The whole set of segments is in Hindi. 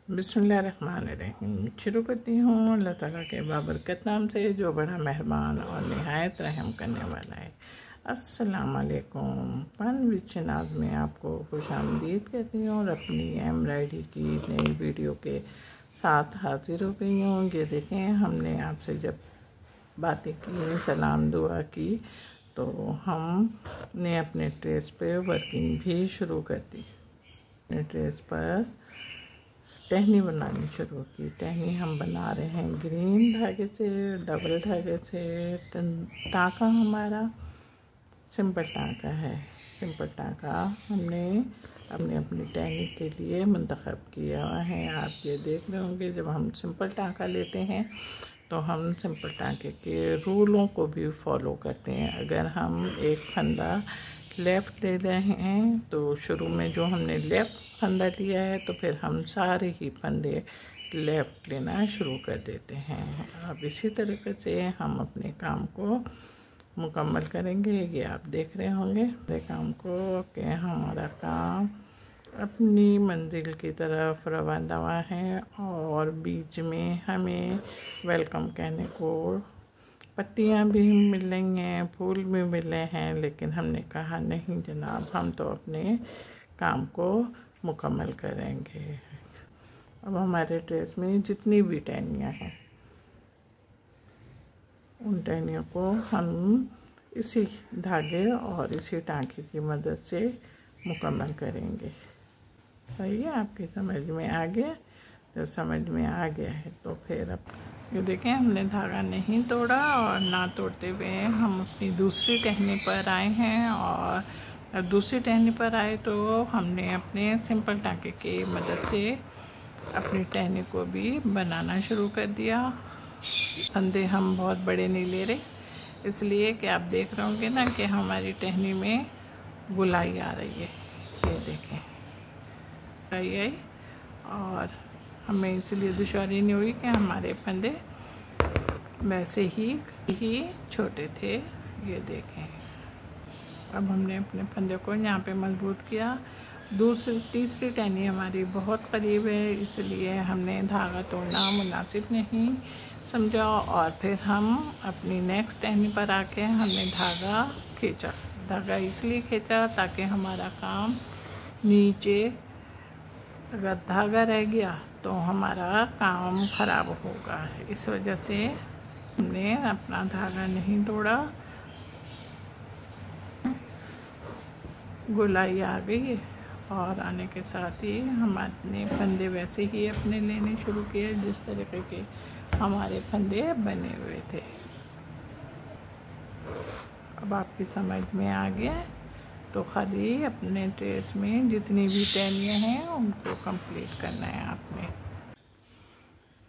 बिस्मिल्लाहिर्रहमानिर्रहीम। शुरू करती हूँ अल्लाह ताला के बाबरकत नाम से जो बड़ा मेहरबान और निहायत रहम करने वाला है। अस्सलाम वालेकुम। फन विद शनाज़ में आपको खुशामदीद कहती हूँ और अपनी एम्ब्रॉयडरी की नई वीडियो के साथ हाजिर हो गई हूँ। ये देखें, हमने आपसे जब बातें की, सलाम दुआ की, तो हमने अपने ड्रेस पे वर्किंग भी शुरू कर दी। अपने ड्रेस पर टहनी बनानी शुरू की। टहनी हम बना रहे हैं ग्रीन धागे से, डबल धागे से। टाँका हमारा सिंपल टाँका है। सिंपल टाँका हमने अपनी टहनी के लिए मंतखब किया है। आप ये देख रहे होंगे, जब हम सिंपल टाँका लेते हैं तो हम सिंपल टाँके के रूलों को भी फॉलो करते हैं। अगर हम एक फंदा लेफ़्ट ले रहे हैं तो शुरू में जो हमने लेफ़्ट फंदा लिया है तो फिर हम सारे ही फंदे लेफ़्ट लेना शुरू कर देते हैं। अब इसी तरीके से हम अपने काम को मुकम्मल करेंगे। ये आप देख रहे होंगे मेरे काम को कि हमारा काम अपनी मंजिल की तरफ रवाना है और बीच में हमें वेलकम कहने को पत्तियां भी मिल रही हैं, फूल भी मिल रहे हैं, लेकिन हमने कहा नहीं जनाब, हम तो अपने काम को मुकम्मल करेंगे। अब हमारे ड्रेस में जितनी भी टहनियाँ हैं उन टहनियों को हम इसी धागे और इसी टाँके की मदद से मुकम्मल करेंगे। सही है, आपकी समझ में आ गया? जब समझ में आ गया है तो फिर अब ये देखें, हमने धागा नहीं तोड़ा और ना तोड़ते हुए हम अपनी दूसरी टहनी पर आए हैं। और अब दूसरी टहनी पर आए तो हमने अपने सिंपल टाँके की मदद से अपनी टहनी को भी बनाना शुरू कर दिया। फंदे हम बहुत बड़े नहीं ले रहे, इसलिए कि आप देख रहे होंगे ना कि हमारी टहनी में गुलाई आ रही है। ये देखें, आई और हमें इसलिए दुश्वारी नहीं हुई कि हमारे फंदे वैसे ही छोटे थे। ये देखें, अब हमने अपने फंदे को यहाँ पे मजबूत किया। तीसरी टहनी हमारी बहुत करीब है, इसलिए हमने धागा तोड़ना मुनासिब नहीं समझा और फिर हम अपनी नेक्स्ट टहनी पर आके हमने धागा खींचा। धागा इसलिए खींचा ताकि हमारा काम नीचे, अगर धागा रह गया तो हमारा काम ख़राब होगा। इस वजह से हमने अपना धागा नहीं तोड़ा। गुलाई आ गई और आने के साथ ही हमने फंदे वैसे ही अपने लेने शुरू किए जिस तरीके के हमारे फंदे बने हुए थे। अब आपकी समझ में आ गया, तो खाली अपने ड्रेस में जितनी भी टहनियाँ हैं उनको कंप्लीट करना है आपने।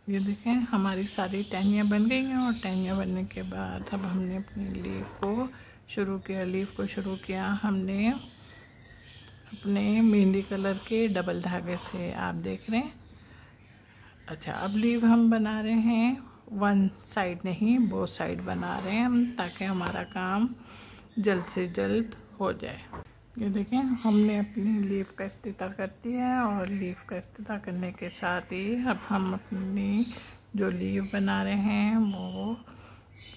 ये देखें, हमारी सारी टहनियाँ बन गई हैं और टहनियाँ बनने के बाद अब हमने अपनी लीफ को शुरू किया। हमने अपने मेहंदी कलर के डबल धागे से, आप देख रहे हैं। अच्छा, अब लीफ हम बना रहे हैं वन साइड नहीं, बोथ साइड बना रहे हैं हम, ताकि हमारा काम जल्द से जल्द हो जाए। ये देखें, हमने अपनी लीफ का इफ्तिताह कर दिया है और लीफ का इफ्तिताह करने के साथ ही अब हम अपनी जो लीफ बना रहे हैं वो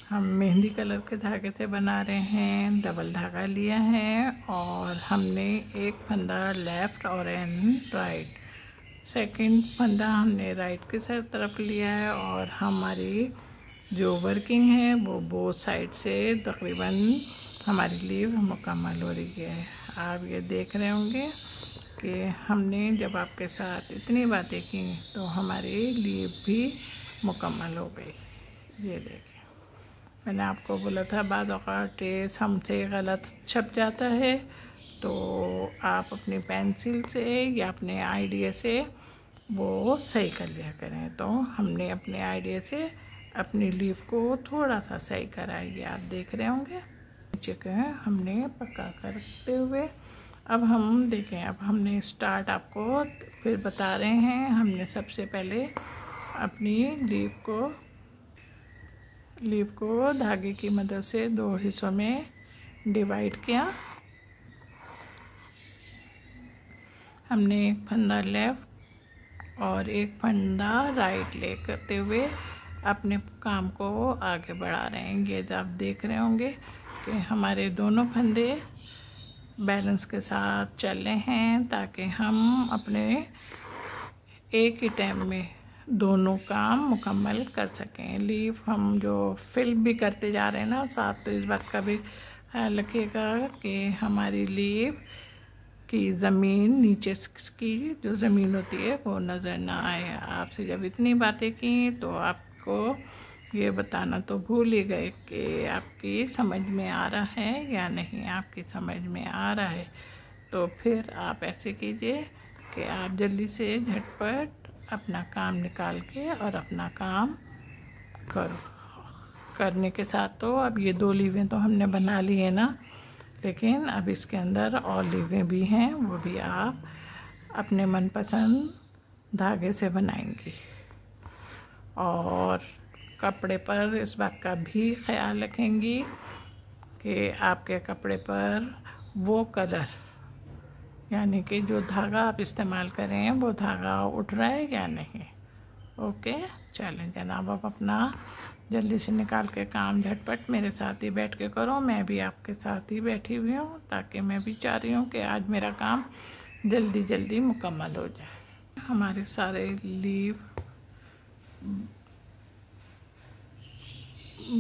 हम मेहंदी कलर के धागे से बना रहे हैं। डबल धागा लिया है और हमने एक फंदा लेफ़्ट और एंड राइट, सेकंड फंदा हमने राइट की तरफ लिया है और हमारी जो वर्किंग है वो बोथ साइड से तकरीबन हमारी लीव मुकम्मल हो रही है। आप ये देख रहे होंगे कि हमने जब आपके साथ इतनी बातें की तो हमारी लीव भी मुकम्मल हो गई। ये देखें, मैंने आपको बोला था बाद औक़ात ट्रेस हमसे गलत छप जाता है, तो आप अपनी पेंसिल से या अपने आइडिया से वो सही कर लिया करें। तो हमने अपने आइडिया से अपनी लीफ को थोड़ा सा सही करा है, ये आप देख रहे होंगे। नीचे के हमने पक्का करते हुए अब हम देखें, अब हमने स्टार्ट आपको फिर बता रहे हैं। हमने सबसे पहले अपनी लीफ को धागे की मदद से 2 हिस्सों में डिवाइड किया। हमने एक फंदा लेफ़्ट और एक फंदा राइट ले करते हुए अपने काम को आगे बढ़ा रहे हैं। ये आप देख रहे होंगे कि हमारे दोनों फंदे बैलेंस के साथ चल रहे हैं, ताकि हम अपने एक ही टाइम में दोनों काम मुकम्मल कर सकें। लीफ हम जो फिल भी करते जा रहे हैं ना साथ, तो इस बात का भी ख्याल रखिएगा कि हमारी लीफ की ज़मीन, नीचे की जो ज़मीन होती है वो नज़र ना आए। आपसे जब इतनी बातें की तो आपको ये बताना तो भूल ही गए कि आपकी समझ में आ रहा है या नहीं। आपकी समझ में आ रहा है तो फिर आप ऐसे कीजिए कि आप जल्दी से झटपट अपना काम निकाल के और अपना काम करो। करने के साथ तो अब ये 2 लीवें तो हमने बना ली है ना, लेकिन अब इसके अंदर और लीवें भी हैं, वो भी आप अपने मनपसंद धागे से बनाएंगी। और कपड़े पर इस बात का भी ख्याल रखेंगी कि आपके कपड़े पर वो कलर, यानी कि जो धागा आप इस्तेमाल करें वो धागा उठ रहा है या नहीं। ओके, चलें जनाब, आप अपना जल्दी से निकाल के काम झटपट मेरे साथ ही बैठ के करो। मैं भी आपके साथ ही बैठी हुई हूँ, ताकि मैं भी चाह रही हूँ कि आज मेरा काम जल्दी जल्दी मुकम्मल हो जाए। हमारे सारे लीव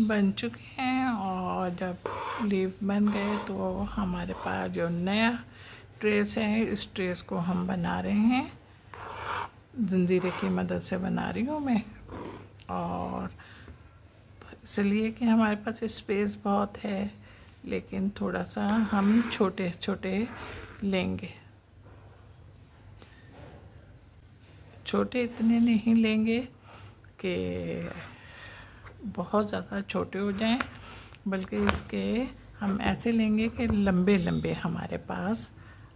बन चुके हैं, और जब लीव बन गए तो हमारे पास जो नया ट्रेस है, इस ट्रेस को हम बना रहे हैं। जंजीरे की मदद से बना रही हूँ मैं, और इसलिए कि हमारे पास स्पेस बहुत है, लेकिन थोड़ा सा हम छोटे छोटे लेंगे। छोटे इतने नहीं लेंगे कि बहुत ज़्यादा छोटे हो जाएं, बल्कि इसके हम ऐसे लेंगे कि लंबे लंबे हमारे पास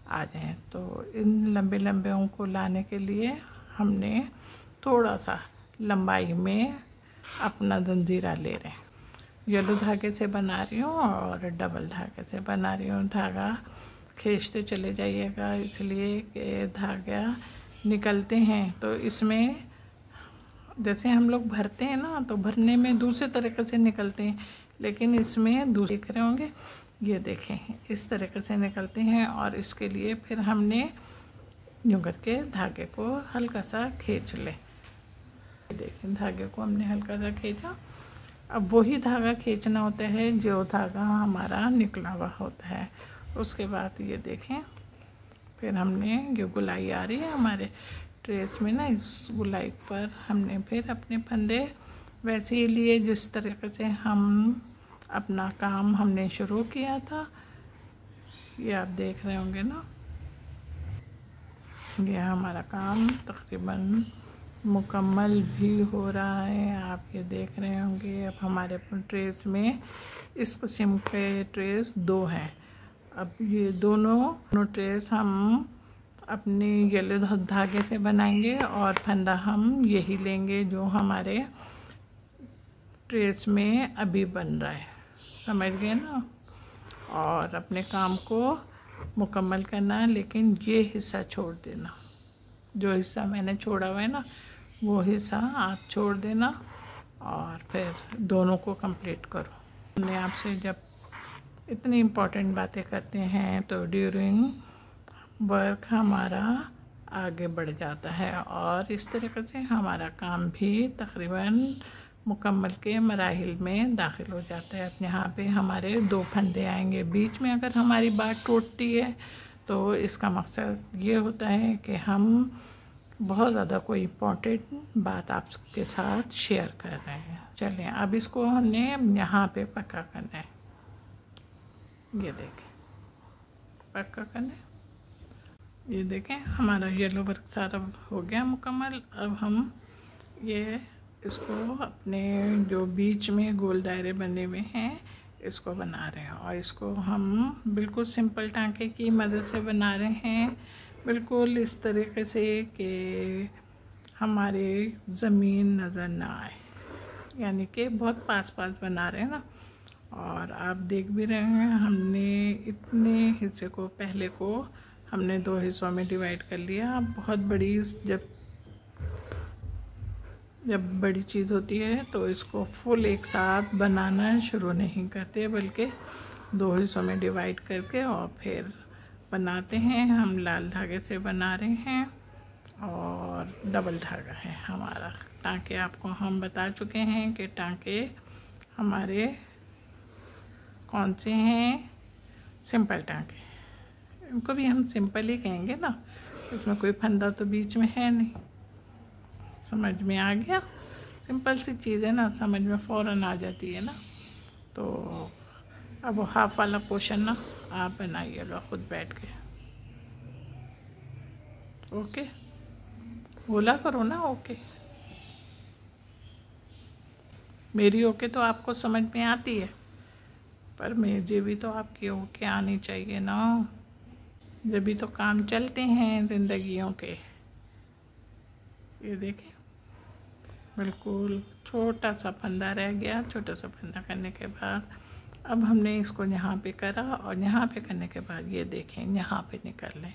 आ जाएं। तो इन लंबे लंबेों को लाने के लिए हमने थोड़ा सा लंबाई में अपना जंजीरा ले रहे हैं। येलो धागे से बना रही हूँ और डबल धागे से बना रही हूँ। धागा खींचते चले जाइएगा, इसलिए कि धागा निकलते हैं तो इसमें जैसे हम लोग भरते हैं ना, तो भरने में दूसरे तरीके से निकलते हैं, लेकिन इसमें दूसरे देख रहे होंगे, ये देखें इस तरीके से निकलते हैं। और इसके लिए फिर हमने यूँ करके धागे को हल्का सा खींच ले। देखें धागे को हमने हल्का सा खींचा। अब वही धागा खींचना होता है जो धागा हमारा निकला हुआ होता है। उसके बाद ये देखें, फिर हमने जो गुलाई आ रही है हमारे ट्रेस में ना, इस गुलाई पर हमने फिर अपने फंदे वैसे ही लिए जिस तरीके से हम अपना काम हमने शुरू किया था। ये आप देख रहे होंगे ना, ये हमारा काम तकरीबन मुकम्मल भी हो रहा है। आप ये देख रहे होंगे। अब हमारे ट्रेस में इस किस्म के ट्रेस 2 हैं। अब ये दोनों ट्रेस हम अपने येलो धागे से बनाएंगे, और फंदा हम यही लेंगे जो हमारे ट्रेस में अभी बन रहा है। समझ गए ना। और अपने काम को मुकम्मल करना है, लेकिन ये हिस्सा छोड़ देना। जो हिस्सा मैंने छोड़ा हुआ है ना, वो हिस्सा आप छोड़ देना, और फिर दोनों को कंप्लीट करो। हमने आपसे जब इतनी इम्पोर्टेंट बातें करते हैं तो ड्यूरिंग वर्क हमारा आगे बढ़ जाता है, और इस तरीके से हमारा काम भी तकरीबन मुकम्मल के मराहिल में दाखिल हो जाता है। अब यहाँ पे हमारे 2 फंदे आएंगे। बीच में अगर हमारी बात टूटती है तो इसका मकसद ये होता है कि हम बहुत ज़्यादा कोई इम्पोर्टेंट बात आपके साथ शेयर कर रहे हैं। चलें, अब इसको हमने यहाँ पे पक्का करना है। ये देखें, पक्का करना है। ये देखें हमारा येलो वर्क सारा हो गया मुकम्मल। अब हम ये इसको अपने जो बीच में गोल दायरे बने हुए हैं इसको बना रहे हैं, और इसको हम बिल्कुल सिंपल टांके की मदद से बना रहे हैं। बिल्कुल इस तरीके से कि हमारे ज़मीन नज़र ना आए, यानी कि बहुत पास पास बना रहे हैं ना। और आप देख भी रहे हैं हमने इतने हिस्से को, पहले को हमने 2 हिस्सों में डिवाइड कर लिया। बहुत बड़ी जब जब बड़ी चीज़ होती है तो इसको फुल एक साथ बनाना शुरू नहीं करते, बल्कि 2 हिस्सों में डिवाइड करके और फिर बनाते हैं। हम लाल धागे से बना रहे हैं और डबल धागा है हमारा। टाँके आपको हम बता चुके हैं कि टाँके हमारे कौन से हैं, सिंपल टाँके। इनको भी हम सिंपल ही कहेंगे ना, इसमें कोई फंदा तो बीच में है नहीं। समझ में आ गया? सिंपल सी चीज़ है ना, समझ में फ़ौरन आ जाती है ना। तो अब हाफ वाला पोर्शन ना आप बनाइएगा खुद बैठ के। ओके बोला करो ना ओके। मेरी ओके तो आपको समझ में आती है, पर मुझे भी तो आपकी ओके आनी चाहिए ना, जब भी तो काम चलते हैं ज़िंदगियों के। ये देखें, बिल्कुल छोटा सा फंदा रह गया। छोटा सा फंदा करने के बाद अब हमने इसको यहाँ पे करा, और यहाँ पे करने के बाद ये देखें यहाँ पे निकल लें,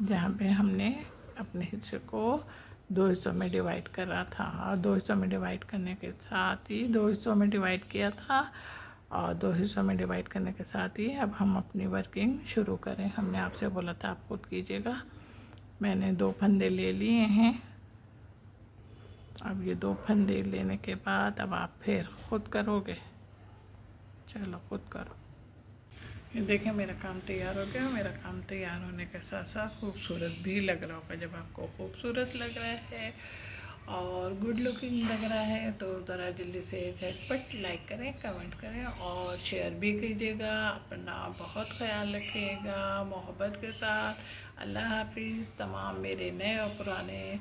जहाँ पे हमने अपने हिस्से को 2 हिस्सों में डिवाइड करा था। और 2 हिस्सों में डिवाइड करने के साथ ही 2 हिस्सों में डिवाइड किया था, और 2 हिस्सों में डिवाइड करने के साथ ही अब हम अपनी वर्किंग शुरू करें। हमने आपसे बोला था आप खुद कीजिएगा। मैंने 2 फंदे ले लिए हैं। अब ये 2 फंदे लेने के बाद अब आप फिर खुद करोगे। चलो खुद करो। ये देखें मेरा काम तैयार हो गया। मेरा काम तैयार होने के साथ साथ खूबसूरत भी लग रहा होगा। जब आपको खूबसूरत लग रहा है और गुड लुकिंग लग रहा है तो ज़रा जल्दी से झटपट लाइक करें, कमेंट करें और शेयर भी कीजिएगा। अपना बहुत ख्याल रखिएगा मोहब्बत के साथ। अल्लाह हाफिज़। तमाम मेरे नए और पुराने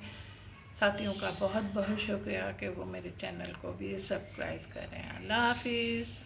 साथियों का बहुत बहुत शुक्रिया कि वो मेरे चैनल को भी सब्सक्राइब करें। अल्लाह हाफिज़।